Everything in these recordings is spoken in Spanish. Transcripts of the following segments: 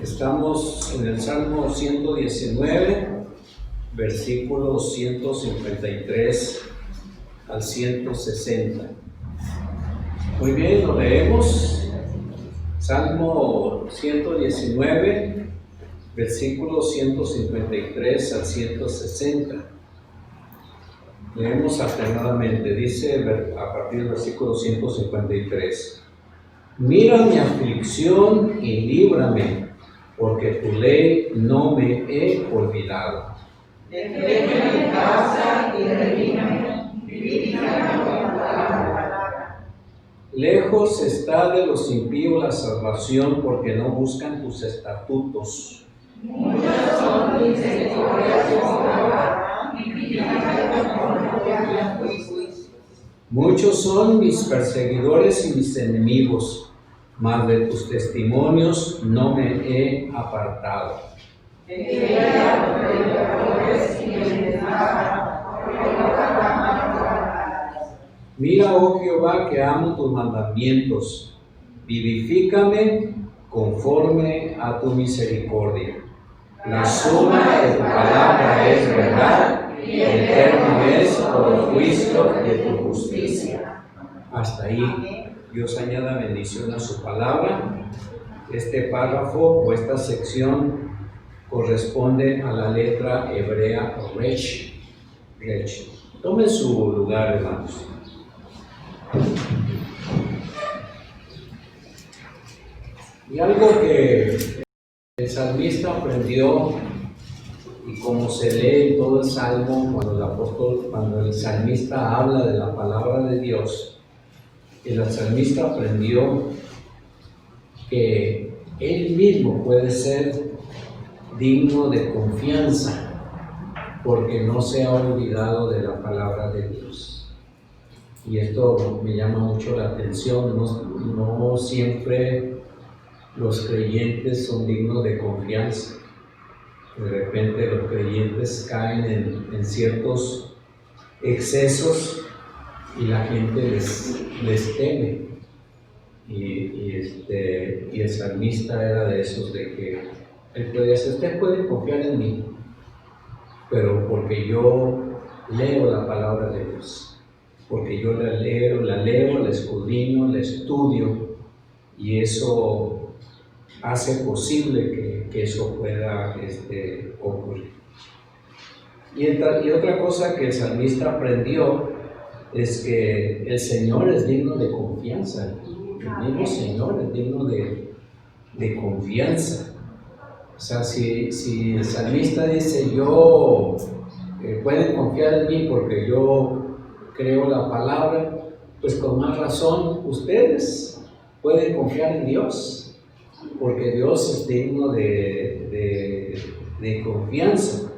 Estamos en el Salmo 119, versículos 153 al 160. Muy bien, lo leemos. Salmo 119, versículos 153 al 160. Leemos alternadamente. Dice a partir del versículo 153: Mira mi aflicción y líbrame, porque tu ley no me he olvidado. Defiende mi causa y redímeme, vivifícame con tu palabra. Lejos está de los impíos la salvación, porque no buscan tus estatutos. Muchas son mis misericordias con Jehová, vivifícame con tu juicio. Muchos son mis perseguidores y mis enemigos, mas de tus testimonios no me he apartado. Mira, oh Jehová, que amo tus mandamientos, vivifícame conforme a tu misericordia. La suma de tu palabra es verdad, y eterno es por el juicio de tu justicia. Hasta ahí, Dios añada bendición a su palabra. Este párrafo o esta sección corresponde a la letra hebrea Resh. Tomen su lugar, hermanos. Y algo que el salmista aprendió, y como se lee en todo el salmo, cuando el salmista habla de la palabra de Dios, el salmista aprendió que él mismo puede ser digno de confianza, porque no se ha olvidado de la palabra de Dios. Y esto me llama mucho la atención. No siempre los creyentes son dignos de confianza. De repente los creyentes caen en ciertos excesos y la gente les teme. Y el salmista era de esos, de que él puede decir: usted puede confiar en mí, pero porque yo leo la palabra de Dios, porque yo la leo, la escudriño, la estudio, y eso hace posible que eso pueda ocurrir. Y otra cosa que el salmista aprendió es que el Señor es digno de confianza. El mismo Señor es digno de confianza. O sea, si el salmista dice: pueden confiar en mí porque yo creo la palabra, pues con más razón ustedes pueden confiar en Dios, porque Dios es digno de confianza.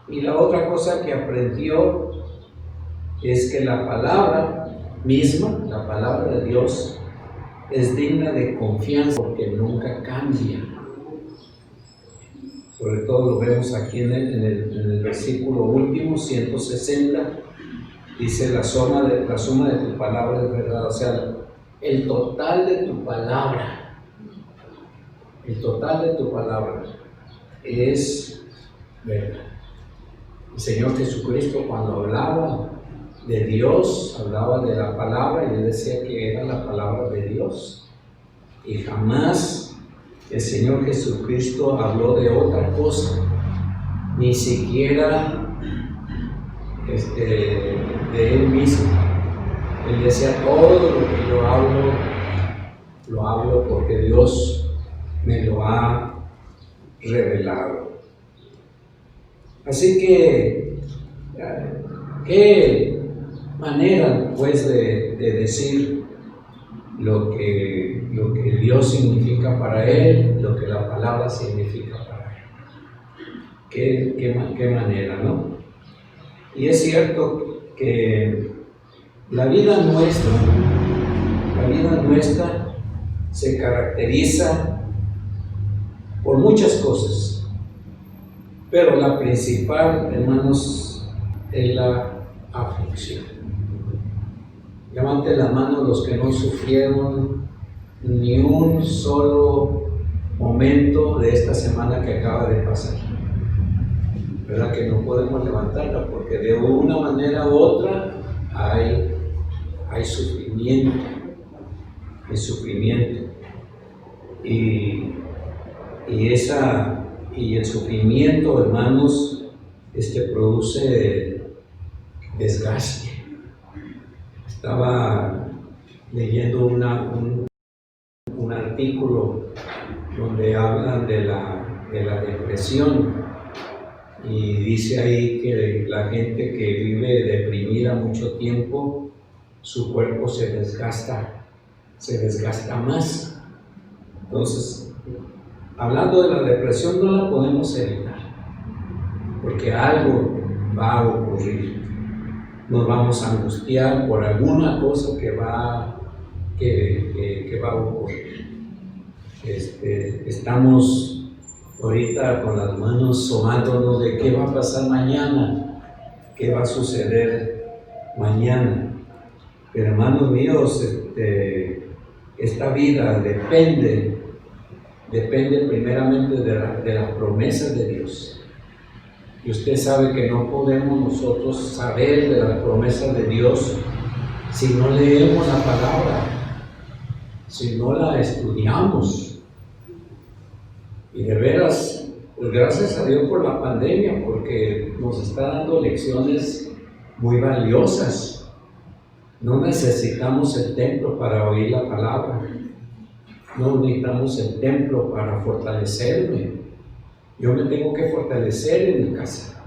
Y la otra cosa que aprendió es que la palabra misma, la palabra de Dios, es digna de confianza porque nunca cambia. Sobre todo lo vemos aquí en el versículo último, 160, dice: la suma de tu palabra es verdad. O sea, el total de tu palabra es verdad. El Señor Jesucristo, cuando hablaba de Dios, hablaba de la palabra, y él decía que era la palabra de Dios, y jamás el Señor Jesucristo habló de otra cosa, ni siquiera de él mismo. Él decía: todo lo que yo hablo, lo hablo porque Dios me lo ha revelado. Así que, ¿qué manera pues de decir lo que Dios significa para él, lo que la palabra significa para él? ¿Qué manera, no? Y es cierto que la vida nuestra se caracteriza por muchas cosas, pero la principal, hermanos, es la aflicción. Levanten la mano los que no sufrieron ni un solo momento de esta semana que acaba de pasar. ¿Verdad? Que no podemos levantarla porque de una manera u otra hay sufrimiento. Hay sufrimiento. Y el sufrimiento, hermanos, produce desgaste. Estaba leyendo un artículo donde hablan de la depresión y dice ahí que la gente que vive deprimida mucho tiempo, su cuerpo se desgasta más. Entonces, hablando de la depresión, no la podemos evitar, porque algo va a ocurrir. Nos vamos a angustiar por alguna cosa que va a ocurrir. Estamos ahorita con las manos sobándonos de qué va a pasar mañana, qué va a suceder mañana. Pero hermanos míos, esta vida depende primeramente de las promesas de Dios. Y usted sabe que no podemos nosotros saber de las promesas de Dios si no leemos la palabra, si no la estudiamos. Y de veras, pues gracias a Dios por la pandemia, porque nos está dando lecciones muy valiosas. No necesitamos el templo para oír la palabra. No necesitamos el templo para fortalecerme. Yo me tengo que fortalecer en mi casa.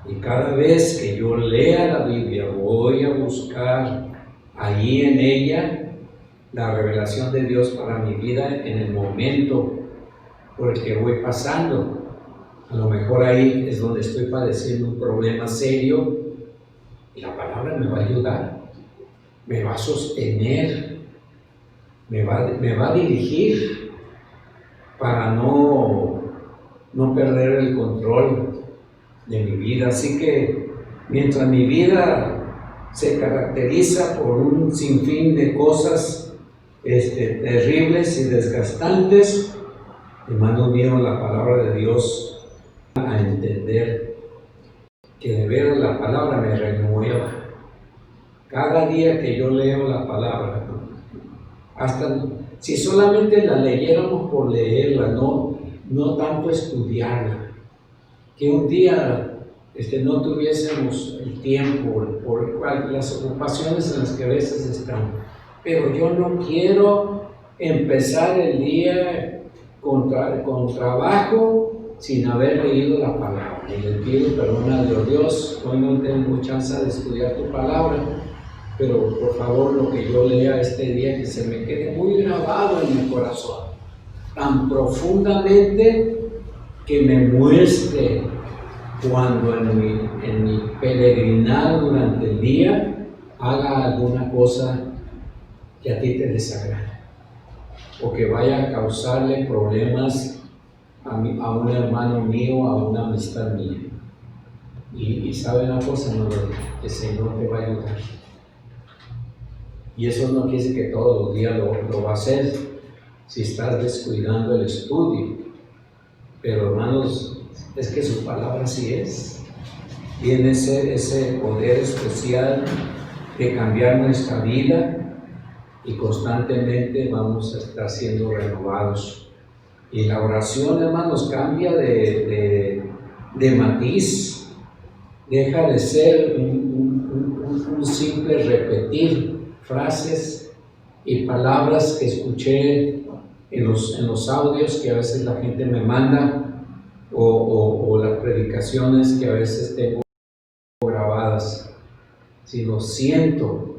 Y cada vez que yo lea la Biblia, voy a buscar allí en ella la revelación de Dios para mi vida en el momento por el que voy pasando. A lo mejor ahí es donde estoy padeciendo un problema serio y la palabra me va a ayudar, me va a sostener, me va a dirigir para no perder el control de mi vida. Así que mientras mi vida se caracteriza por un sinfín de cosas terribles y desgastantes, hermanos míos, la palabra de Dios a entender que de veras la palabra me renueva. Cada día que yo leo la palabra, hasta si solamente la leyéramos por leerla, no tanto estudiarla, que un día no tuviésemos el tiempo por las ocupaciones en las que a veces estamos. Pero yo no quiero empezar el día con trabajo sin haber leído la palabra. Y le pido perdón a Dios, hoy no tengo chance de estudiar tu palabra, pero por favor lo que yo lea este día que se me quede muy grabado en mi corazón, tan profundamente que me muestre cuando en mi peregrinar durante el día haga alguna cosa que a ti te desagrade o que vaya a causarle problemas a un hermano mío, a una amistad mía. Y sabe una cosa, no, el Señor te va a ayudar. Y eso no quiere decir que todos los días lo va a hacer si estás descuidando el estudio. Pero hermanos, es que su palabra sí es. Tiene ese poder especial de cambiar nuestra vida y constantemente vamos a estar siendo renovados. Y la oración, hermanos, cambia de matiz. Deja de ser un simple repetir frases y palabras que escuché en los audios que a veces la gente me manda o las predicaciones que a veces tengo grabadas, sino siento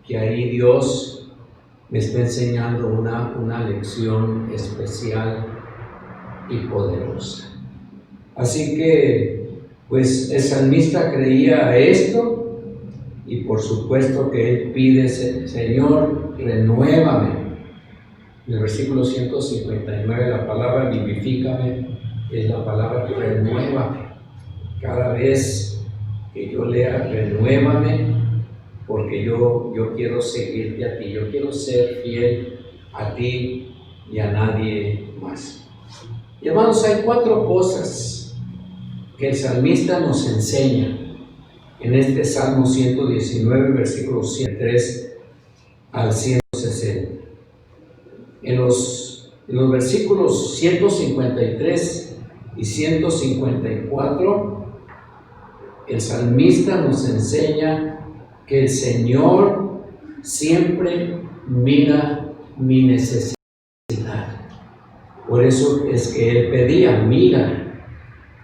que ahí Dios me está enseñando una lección especial y poderosa. Así que pues el salmista creía esto y por supuesto que él pide: Señor, renuévame. En el versículo 159 la palabra vivifícame es la palabra renuévame. Cada vez que yo lea renuévame, porque yo quiero seguirte a ti, yo quiero ser fiel a ti y a nadie más. más. Y hermanos, hay 4 cosas que el salmista nos enseña en este Salmo 119, versículos 103 al 160. En los versículos 153 y 154, el salmista nos enseña que el Señor siempre mira mi necesidad. Por eso es que él pedía: mira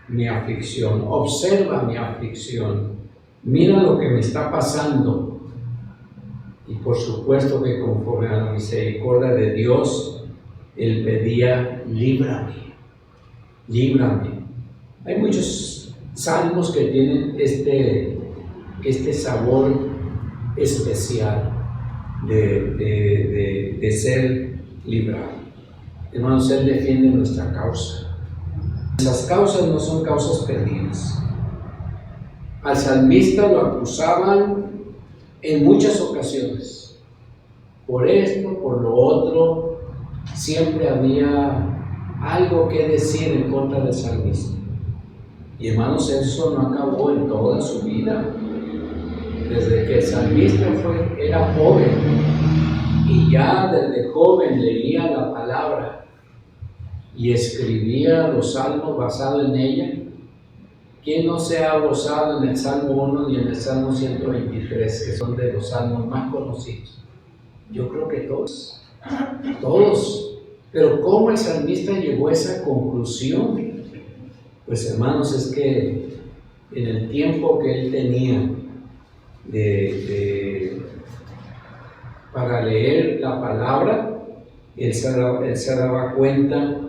mi aflicción, observa mi aflicción, mira lo que me está pasando. Y por supuesto que conforme a la misericordia de Dios, él pedía: líbrame, líbrame. Hay muchos salmos que tienen este sabor especial de ser librado. Hermanos, él defiende nuestra causa. Esas causas no son causas perdidas. Al salmista lo acusaban en muchas ocasiones. Por esto, por lo otro, siempre había algo que decir en contra del salmista. Y hermanos, eso no acabó en toda su vida. Desde que el salmista era joven, y ya desde joven leía la palabra y escribía los salmos basados en ella. ¿Quién no se ha gozado en el Salmo 1 ni en el Salmo 123, que son de los salmos más conocidos? Yo creo que todos. Pero ¿cómo el salmista llegó a esa conclusión? Pues hermanos, es que en el tiempo que él tenía para leer la palabra, él se daba cuenta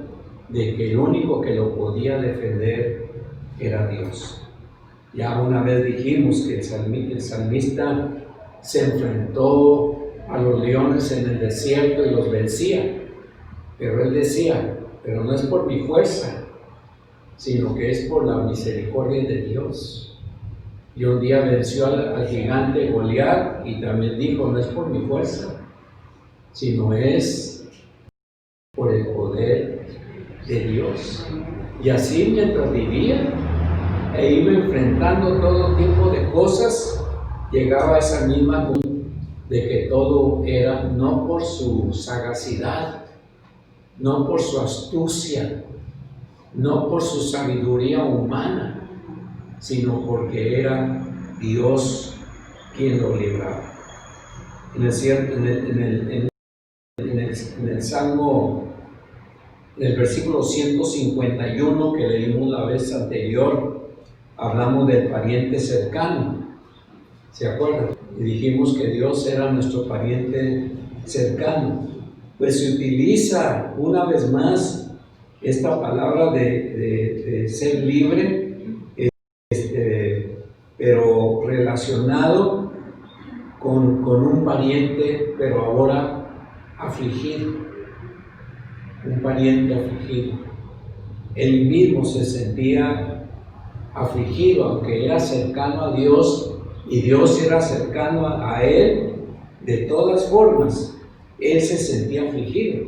de que el único que lo podía defender era Dios. Ya una vez dijimos que el salmista se enfrentó a los leones en el desierto y los vencía, pero él decía: pero no es por mi fuerza, sino que es por la misericordia de Dios. Y un día venció al gigante Goliat y también dijo: no es por mi fuerza, sino es por el poder de Dios. Y así, mientras vivía e iba enfrentando todo tipo de cosas, llegaba a esa misma conclusión de que todo era no por su sagacidad, no por su astucia, no por su sabiduría humana, sino porque era Dios quien lo libraba. En el Salmo, en el versículo 151 que leímos la vez anterior, hablamos del pariente cercano. ¿Se acuerdan? Y dijimos que Dios era nuestro pariente cercano. Pues se utiliza una vez más esta palabra de ser libre, pero relacionado con un pariente, pero ahora afligido. Un pariente afligido. Él mismo se sentía afligido, aunque era cercano a Dios y Dios era cercano a él. De todas formas, él se sentía afligido,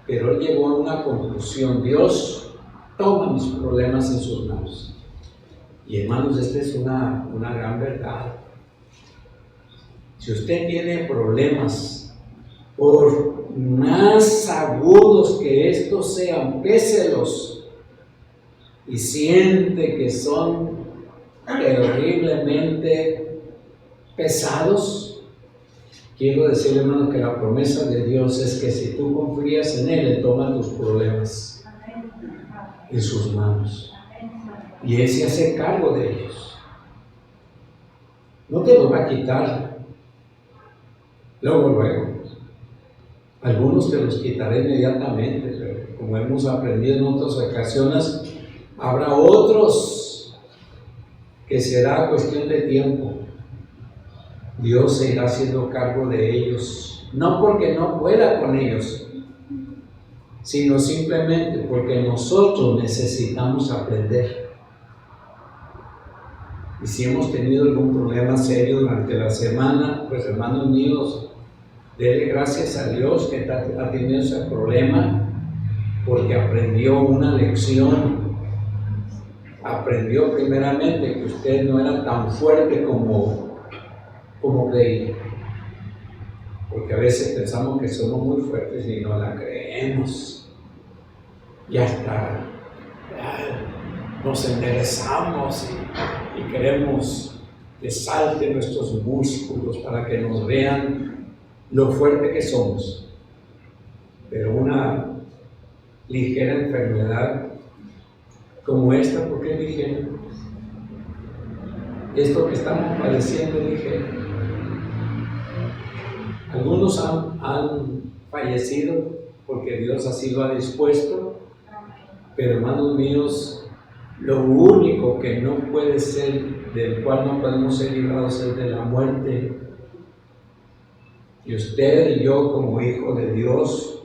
pero él llegó a una conclusión: Dios toma mis problemas en sus manos. Y hermanos, esta es una gran verdad. Si usted tiene problemas, por más agudos que estos sean, péselos y siente que son terriblemente pesados, quiero decirle, hermano, que la promesa de Dios es que si tú confías en Él, Él toma tus problemas en sus manos y Él se hace cargo de ellos. No te los va a quitar luego. Algunos te los quitaré inmediatamente, pero como hemos aprendido en otras ocasiones, habrá otros que será cuestión de tiempo. Dios se irá haciendo cargo de ellos, no porque no pueda con ellos, sino simplemente porque nosotros necesitamos aprender. Y si hemos tenido algún problema serio durante la semana, pues hermanos míos, dele gracias a Dios que ha tenido ese problema porque aprendió una lección. Aprendió primeramente que usted no era tan fuerte como creía. Porque a veces pensamos que somos muy fuertes y no la creemos. Y hasta nos enderezamos y queremos que salten nuestros músculos para que nos vean lo fuerte que somos. Pero una ligera enfermedad como esta, ¿por qué ligera? Esto que estamos padeciendo es ligero. Algunos han fallecido porque Dios así lo ha dispuesto, pero hermanos míos, lo único que no puede ser, del cual no podemos ser librados, es de la muerte. Y usted y yo, como hijos de Dios,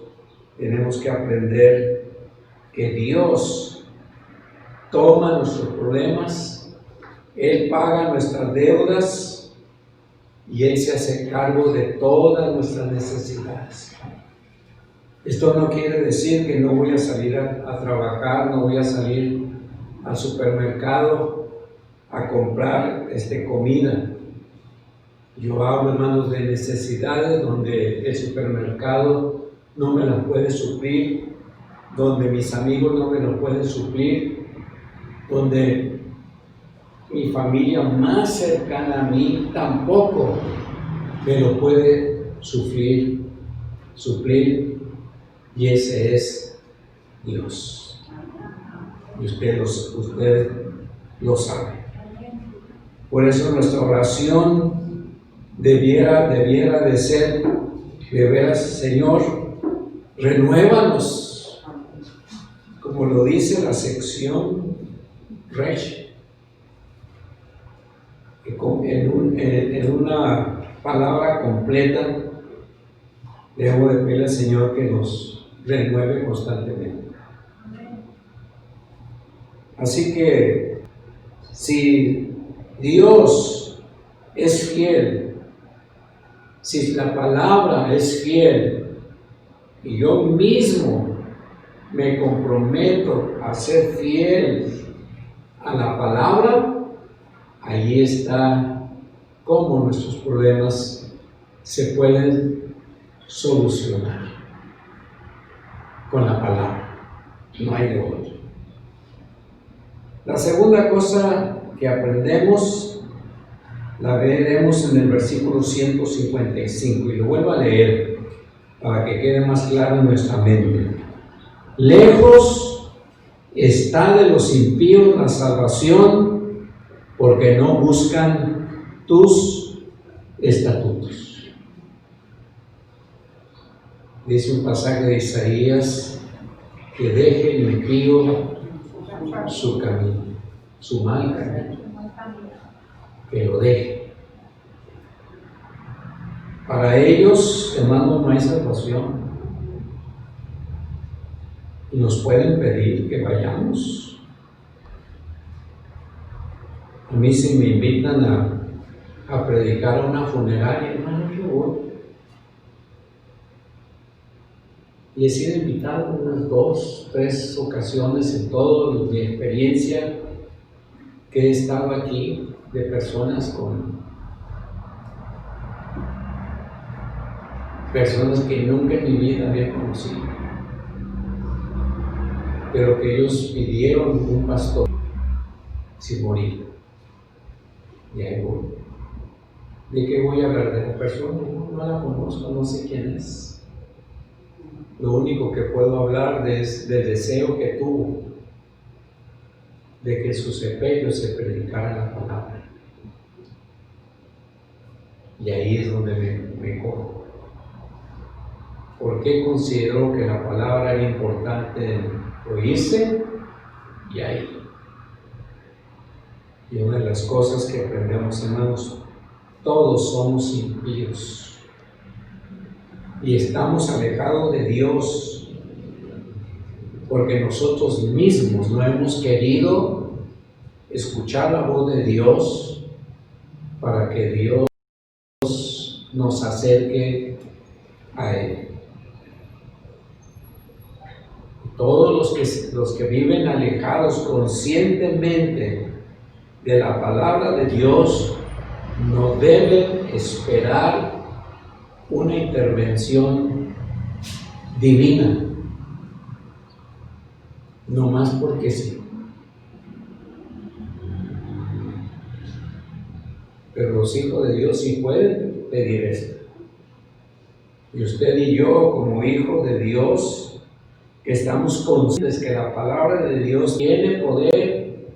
tenemos que aprender que Dios toma nuestros problemas, Él paga nuestras deudas y Él se hace cargo de todas nuestras necesidades. Esto no quiere decir que no voy a salir a trabajar, no voy a salir al supermercado a comprar comida. Yo hablo, hermanos, de necesidades donde el supermercado no me las puede suplir, donde mis amigos no me lo pueden suplir, donde mi familia más cercana a mí tampoco me lo puede suplir, y ese es Dios. Y usted lo sabe. Por eso nuestra oración debiera de ser, de veras, Señor, renuévanos, como lo dice la sección Resh, en una palabra completa. Debo de pedirle al Señor que nos renueve constantemente. Así que si Dios es fiel, si la palabra es fiel y yo mismo me comprometo a ser fiel a la palabra, ahí está cómo nuestros problemas se pueden solucionar con la palabra. No hay de otro. La segunda cosa que aprendemos la veremos en el versículo 155 y lo vuelvo a leer para que quede más claro en nuestra mente. Lejos está de los impíos la salvación, porque no buscan tus estatutos. Dice un pasaje de Isaías que deje el impío su camino, su mal camino, que lo deje. Para ellos, hermanos, no hay salvación. Y nos pueden pedir que vayamos. A mí, si me invitan a predicar a una funeraria, hermano, yo voy. Y he sido invitado unas 2, 3 ocasiones en toda mi experiencia que he estado aquí, de personas que nunca en mi vida había conocido, pero que ellos pidieron un pastor sin morir. Y ahí voy. ¿De qué voy a hablar? De la persona? No la conozco, no sé quién es. Lo único que puedo hablar es del deseo que tuvo de que en su sepelio se predicara la palabra. Y ahí es donde me cojo. ¿Por qué consideró que la palabra era importante? Lo hice y ahí. Y una de las cosas que aprendemos, hermanos, todos somos impíos y estamos alejados de Dios porque nosotros mismos no hemos querido escuchar la voz de Dios para que Dios nos acerque a Él. Todos los que viven alejados conscientemente de la palabra de Dios no deben esperar una intervención divina, no más porque sí. Pero los hijos de Dios sí pueden pedir esto. Y usted y yo, como hijos de Dios, que estamos conscientes que la palabra de Dios tiene poder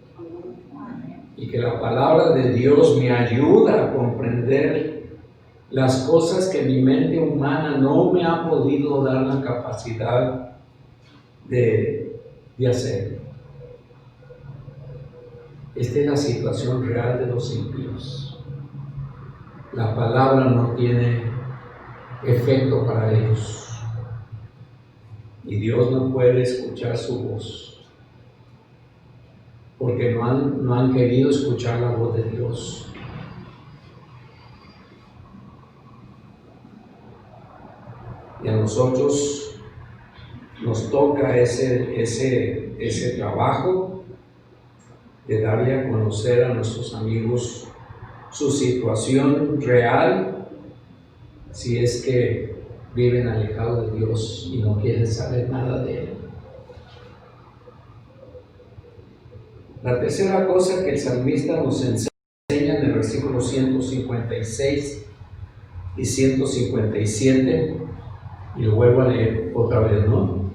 y que la palabra de Dios me ayuda a comprender las cosas que mi mente humana no me ha podido dar la capacidad de hacer. Esta es la situación real de los impíos. La palabra no tiene efecto para ellos. Y Dios no puede escuchar su voz, porque no han querido escuchar la voz de Dios. Y a nosotros nos toca ese trabajo de darle a conocer a nuestros amigos su situación real, si es que viven alejados de Dios y no quieren saber nada de Él. La tercera cosa que el salmista nos enseña en el versículo 156 y 157, y lo vuelvo a leer otra vez, ¿no?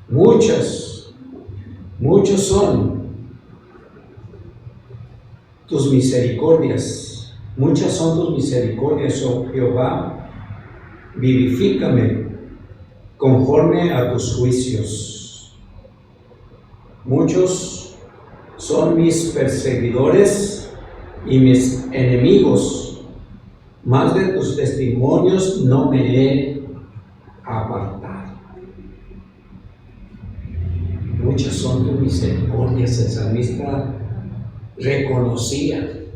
Muchos son tus misericordias, muchas son tus misericordias, oh Jehová. Vivifícame conforme a tus juicios. Muchos son mis perseguidores y mis enemigos, mas de tus testimonios no me he apartado. Muchas son tus misericordias. El salmista reconocía.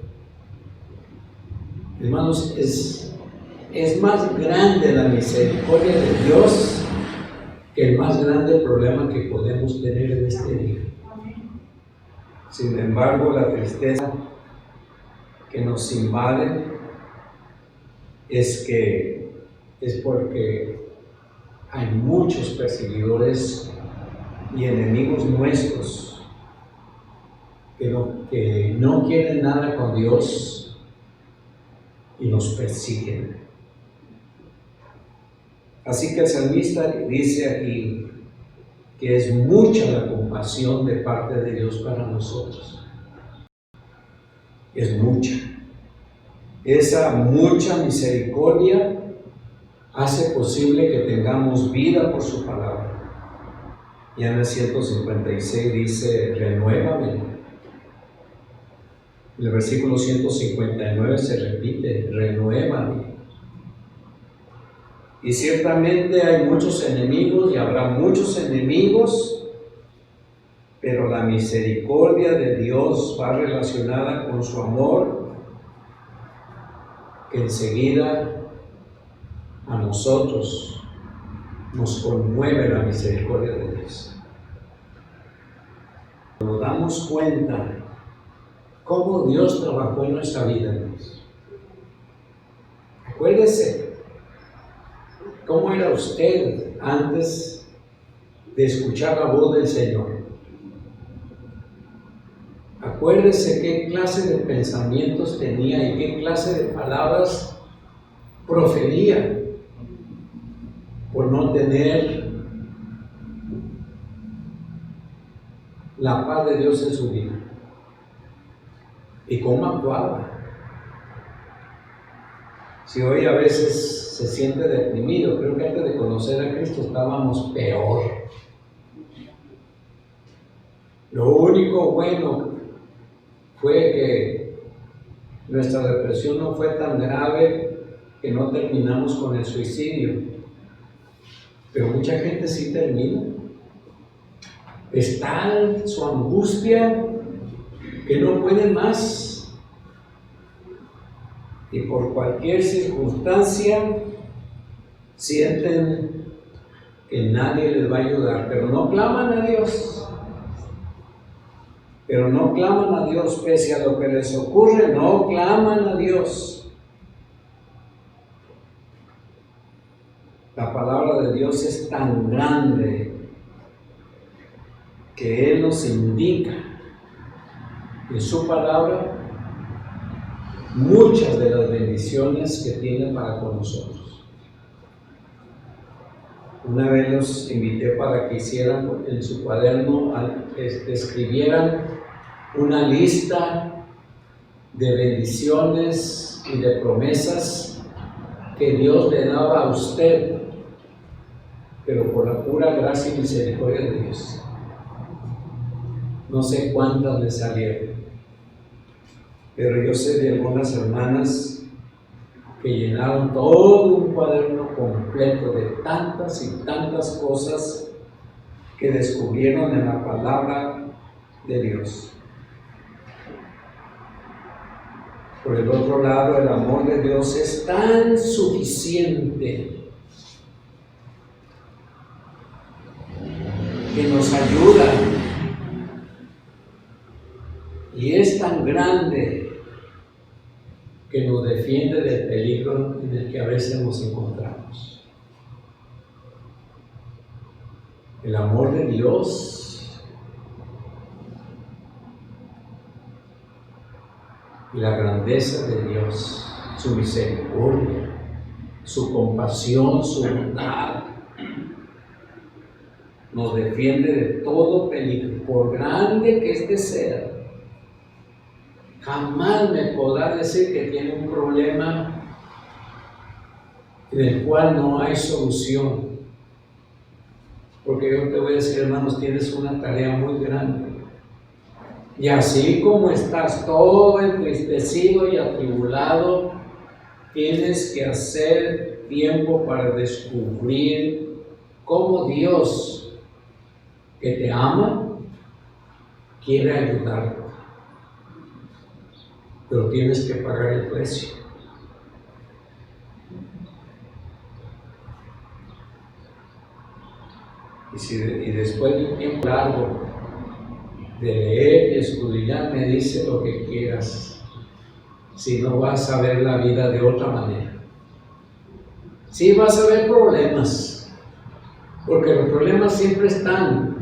Hermanos, es más grande la misericordia de Dios que el más grande problema que podemos tener en este día. Sin embargo, la tristeza que nos invade es porque hay muchos perseguidores y enemigos nuestros que no quieren nada con Dios y nos persiguen. Así que el salmista dice aquí que es mucha la compasión de parte de Dios para nosotros. Es mucha. Esa mucha misericordia hace posible que tengamos vida por su palabra. Y en el 156 dice, renuévame. En el versículo 159 se repite, renuévame. Y ciertamente hay muchos enemigos y habrá muchos enemigos, pero la misericordia de Dios va relacionada con su amor, que enseguida a nosotros nos conmueve la misericordia de Dios. Nos damos cuenta cómo Dios trabajó en nuestra vida, hermanos. Acuérdese, ¿cómo era usted antes de escuchar la voz del Señor? Acuérdese qué clase de pensamientos tenía y qué clase de palabras profería por no tener la paz de Dios en su vida. Y cómo actuaba. Si hoy a veces se siente deprimido, creo que antes de conocer a Cristo estábamos peor. Lo único bueno fue que nuestra depresión no fue tan grave que no terminamos con el suicidio. Pero mucha gente sí termina. Es tal su angustia que no pueden más. Y por cualquier circunstancia sienten que nadie les va a ayudar, pero no claman a Dios. Pero no claman a Dios pese a lo que les ocurre, no claman a Dios. La palabra de Dios es tan grande que Él nos indica en su palabra muchas de las bendiciones que tiene para con nosotros. Una vez los invité para que hicieran en su cuaderno, escribieran una lista de bendiciones y de promesas que Dios le daba a usted, pero por la pura gracia y misericordia de Dios. No sé cuántas le salieron, pero yo sé de algunas hermanas que llenaron todo un cuaderno completo de tantas y tantas cosas que descubrieron en la palabra de Dios. Por el otro lado, el amor de Dios es tan suficiente que nos ayuda y es tan grande que nos defiende del peligro en el que a veces nos encontramos. El amor de Dios y la grandeza de Dios, su misericordia, su compasión, su bondad, nos defiende de todo peligro, por grande que éste sea. Jamás me podrá decir que tiene un problema en el cual no hay solución. Porque yo te voy a decir, hermanos, tienes una tarea muy grande. Y así como estás todo entristecido y atribulado, tienes que hacer tiempo para descubrir cómo Dios, que te ama, quiere ayudarte. Pero tienes que pagar el precio. Y después de un tiempo largo de leer y escudriñar, me dice lo que quieras, si no vas a ver la vida de otra manera. Sí vas a ver problemas, porque los problemas siempre están.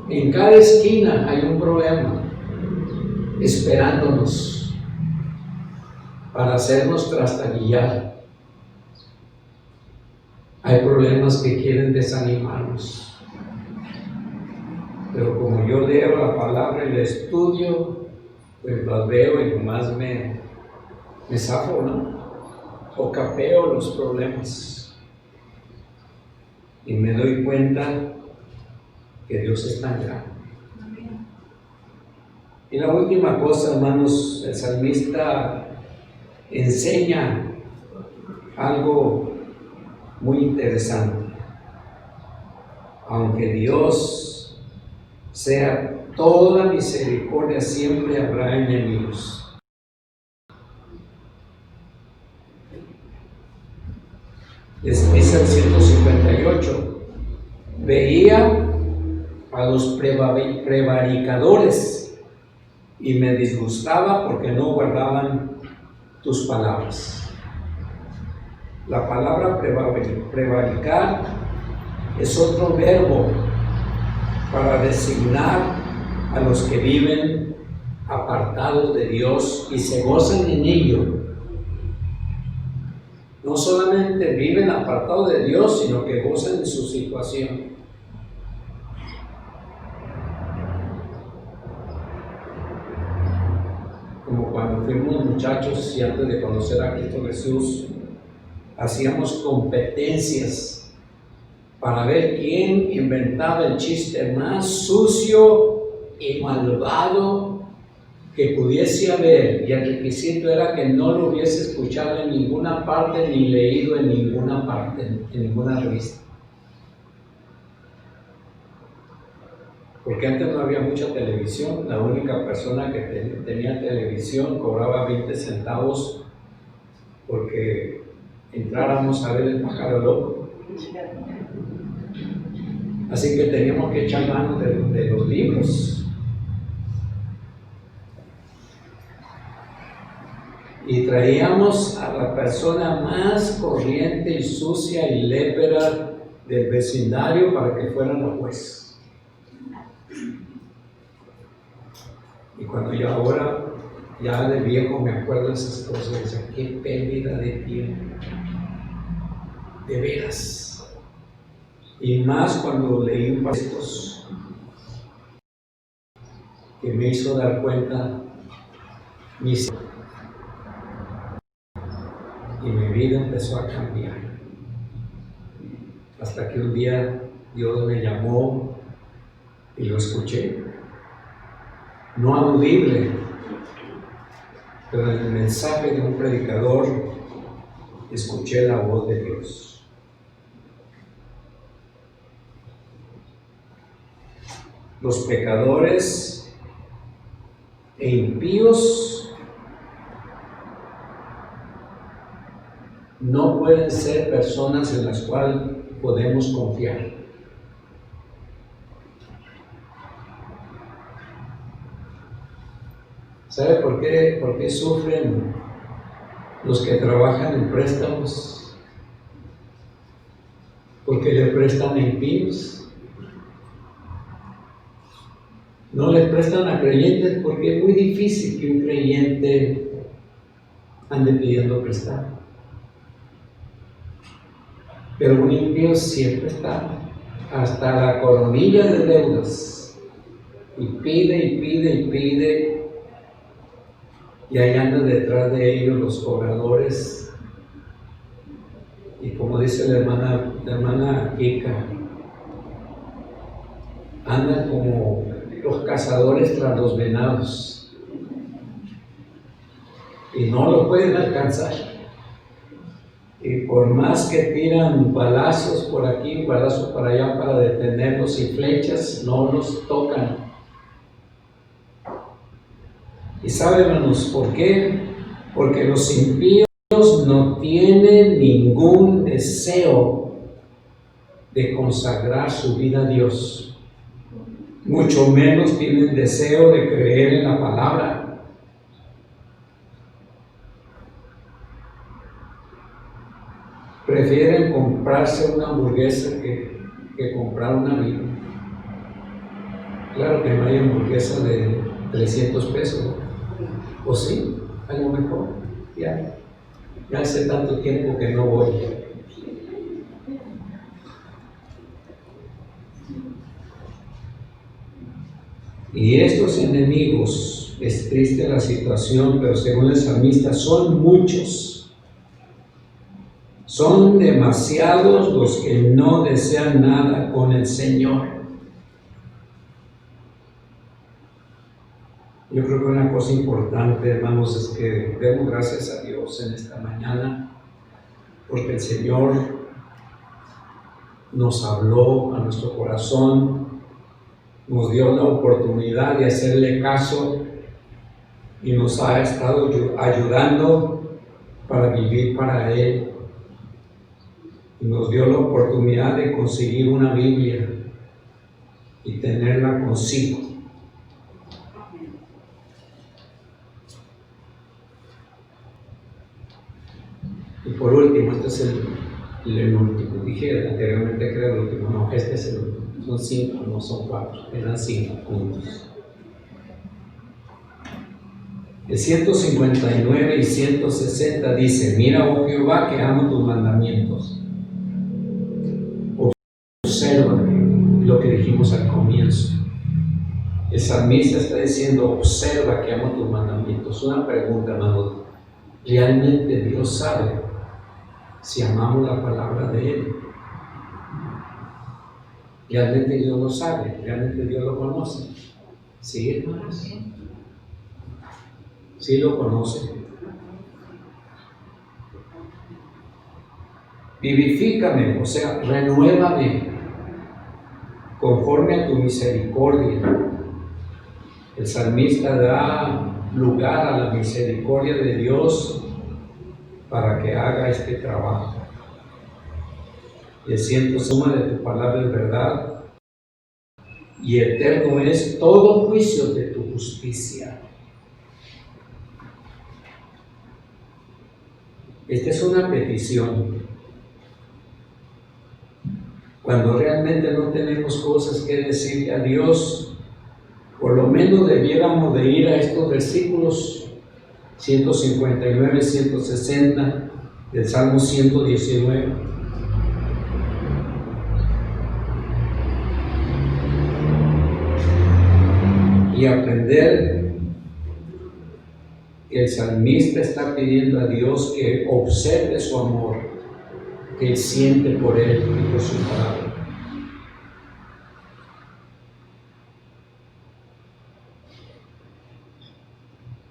En cada esquina hay un problema esperándonos para hacernos trastabillar. Hay problemas que quieren desanimarnos, pero como yo leo la palabra y la estudio, pues las veo y nomás me zafo, ¿no? O capeo los problemas y me doy cuenta que Dios es tan grande. Y la última cosa, hermanos, el salmista enseña algo muy interesante. Aunque Dios sea toda misericordia, siempre habrá enemigos. Les dice el 158, veía a los prevaricadores y me disgustaba porque no guardaban tus palabras. La palabra prevaricar es otro verbo para designar a los que viven apartados de Dios y se gozan en ello. No solamente viven apartados de Dios, sino que gozan en su situación. Como cuando fuimos muchachos y antes de conocer a Cristo Jesús, hacíamos competencias para ver quién inventaba el chiste más sucio y malvado que pudiese haber, y el requisito era que no lo hubiese escuchado en ninguna parte ni leído en ninguna parte, en ninguna revista. Porque antes no había mucha televisión, la única persona que tenía televisión cobraba 20 centavos porque entráramos a ver el pájaro loco. Así que teníamos que echar mano de los libros. Y traíamos a la persona más corriente y sucia y lépera del vecindario para que fuera la juez. Y cuando yo ahora, ya de viejo, me acuerdo de esas cosas, decía, qué pérdida de tiempo. De veras. Y más cuando leí un textos que me hizo dar cuenta y mi vida empezó a cambiar. Hasta que un día Dios me llamó y lo escuché. No audible, pero en el mensaje de un predicador escuché la voz de Dios. Los pecadores e impíos no pueden ser personas en las cuales podemos confiar. ¿Sabe por qué sufren los que trabajan en préstamos? Porque le prestan a impíos. No le prestan a creyentes porque es muy difícil que un creyente ande pidiendo prestado. Pero un impío siempre está hasta la coronilla de deudas y pide y pide y pide, y ahí andan detrás de ellos los cobradores, y como dice la hermana Kika, andan como los cazadores tras los venados y no lo pueden alcanzar. Y por más que tiran balazos por aquí, balazos para allá para detenerlos y flechas, no los tocan. ¿Y saben, hermanos, por qué? Porque los impíos no tienen ningún deseo de consagrar su vida a Dios. Mucho menos tienen deseo de creer en la palabra. Prefieren comprarse una hamburguesa que comprar una Biblia. Claro que no hay hamburguesa de 300 pesos, ¿no? ¿O sí? A lo mejor. Ya hace tanto tiempo que no voy. Y estos enemigos, es triste la situación, pero según el salmista, son muchos. Son demasiados los que no desean nada con el Señor. Yo creo que una cosa importante, hermanos, es que demos gracias a Dios en esta mañana, porque el Señor nos habló a nuestro corazón, nos dio la oportunidad de hacerle caso y nos ha estado ayudando para vivir para Él. Y nos dio la oportunidad de conseguir una Biblia y tenerla consigo. Y por último, este es el último. Dije anteriormente que era el último. No, este es el último. Son 5, no son 4. Eran 5 puntos. El 159 y 160 dice: mira, oh Jehová, que amo tus mandamientos. Observa lo que dijimos al comienzo. El salmista está diciendo: observa que amo tus mandamientos. Una pregunta, hermano: ¿realmente Dios sabe si amamos la palabra de Él? ¿Realmente Dios lo sabe? ¿Realmente Dios lo conoce? ¿Sí, hermanos? ¿Sí lo conoce? Vivifícame, o sea, renuévame conforme a tu misericordia. El salmista da lugar a la misericordia de Dios para que haga este trabajo. Y siento suma de tu palabra es verdad, y eterno es todo juicio de tu justicia. Esta es una petición. Cuando realmente no tenemos cosas que decirle a Dios, por lo menos debiéramos de ir a estos versículos 159, 160 del Salmo 119. Y aprender que el salmista está pidiendo a Dios que observe su amor, que él siente por él y por su palabra.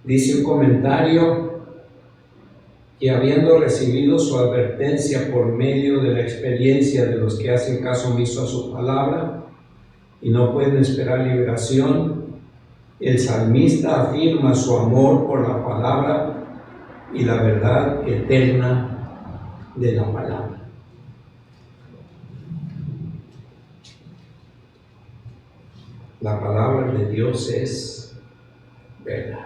Dice un comentario que habiendo recibido su advertencia por medio de la experiencia de los que hacen caso omiso a su palabra y no pueden esperar liberación, el salmista afirma su amor por la palabra y la verdad eterna de la palabra. La palabra de Dios es verdad.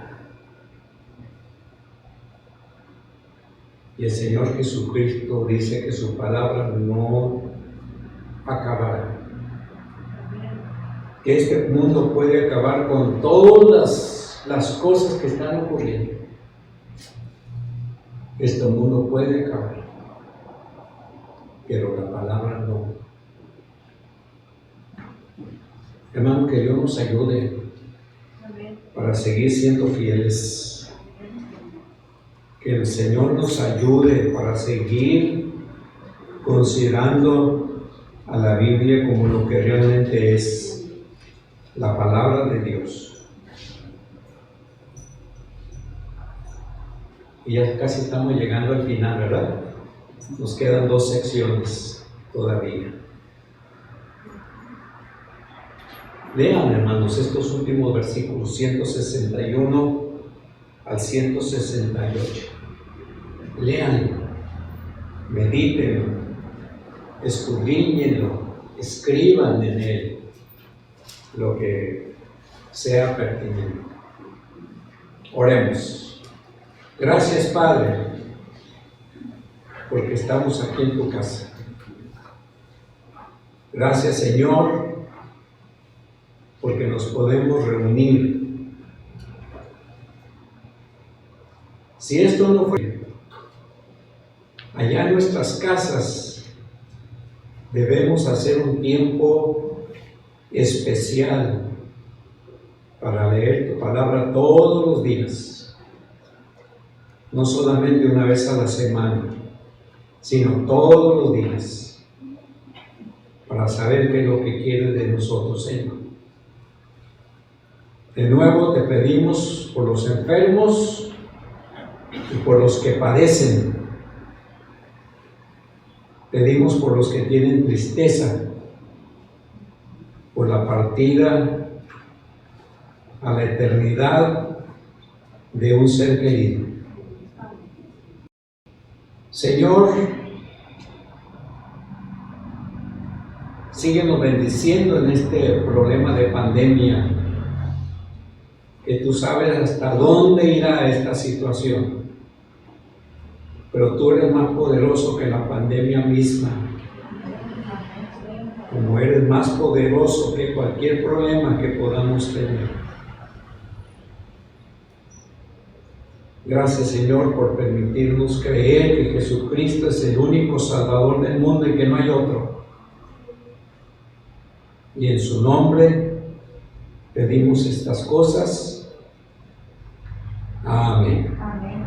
Y el Señor Jesucristo dice que su palabra no acabará. Que este mundo puede acabar con todas las cosas que están ocurriendo. Este mundo puede acabar, pero la palabra no. Hermano, que Dios nos ayude para seguir siendo fieles. Que el Señor nos ayude para seguir considerando a la Biblia como lo que realmente es. La palabra de Dios. Y ya casi estamos llegando al final, ¿verdad? Nos quedan 2 secciones todavía. Lean, hermanos, estos últimos versículos 161 al 168. Leanlo, medítenlo, escudriñenlo, escriban en él lo que sea pertinente. Oremos. Gracias, Padre, porque estamos aquí en tu casa. Gracias, Señor, porque nos podemos reunir. Si esto no fue allá en nuestras casas, debemos hacer un tiempo especial para leer tu palabra todos los días, no solamente una vez a la semana, sino todos los días, para saber qué es lo que quieres de nosotros, Señor. De nuevo te pedimos por los enfermos y por los que padecen. Pedimos por los que tienen tristeza, por la partida a la eternidad de un ser querido. Señor, síguenos bendiciendo en este problema de pandemia, que tú sabes hasta dónde irá esta situación, pero tú eres más poderoso que la pandemia misma. Como eres más poderoso que cualquier problema que podamos tener. Gracias, Señor, por permitirnos creer que Jesucristo es el único Salvador del mundo y que no hay otro. Y en su nombre pedimos estas cosas. Amén. Amén.